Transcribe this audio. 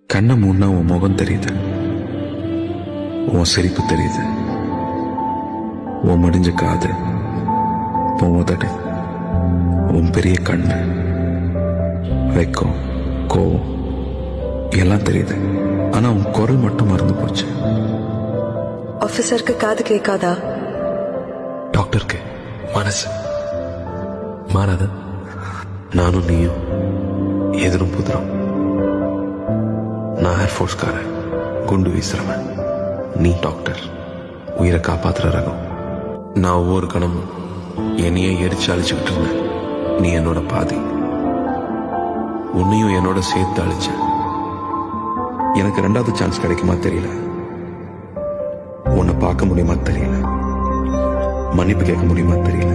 கண்ணை மூடினா உன் முகம் தெரியுது, உன் சிரிப்பு தெரியுது, உன் மடிஞ்ச காது, உன் உதடு, உன் பெரிய கண்ணு, வெக்கம், கோவம் எல்லாம் தெரியுது. ஆனா உன் குரல் மட்டும் மறந்து போச்சு. ஆபீசருக்கு காது கேட்காதா? டாக்டருக்கு மனசு மாறாத. நானும் நீயும் எதிரும் புதிரும். நான் ஏர்ஃபோர்ஸ்காரன், குண்டு வீசுறவன். நீ டாக்டர், உயிரை காப்பாத்துற ரகம். நான் ஒவ்வொரு கணமும் என்னையே எரிச்சு அழிச்சுக்கிட்டு இருந்தேன். நீ என்னோட பாதி, உன்னையும் என்னோட சேர்த்து அழிச்ச. எனக்கு 2வது சான்ஸ் கிடைக்குமா தெரியல, உன்னை பார்க்க முடியுமா தெரியல, மன்னிப்பு கேட்க முடியுமா தெரியல.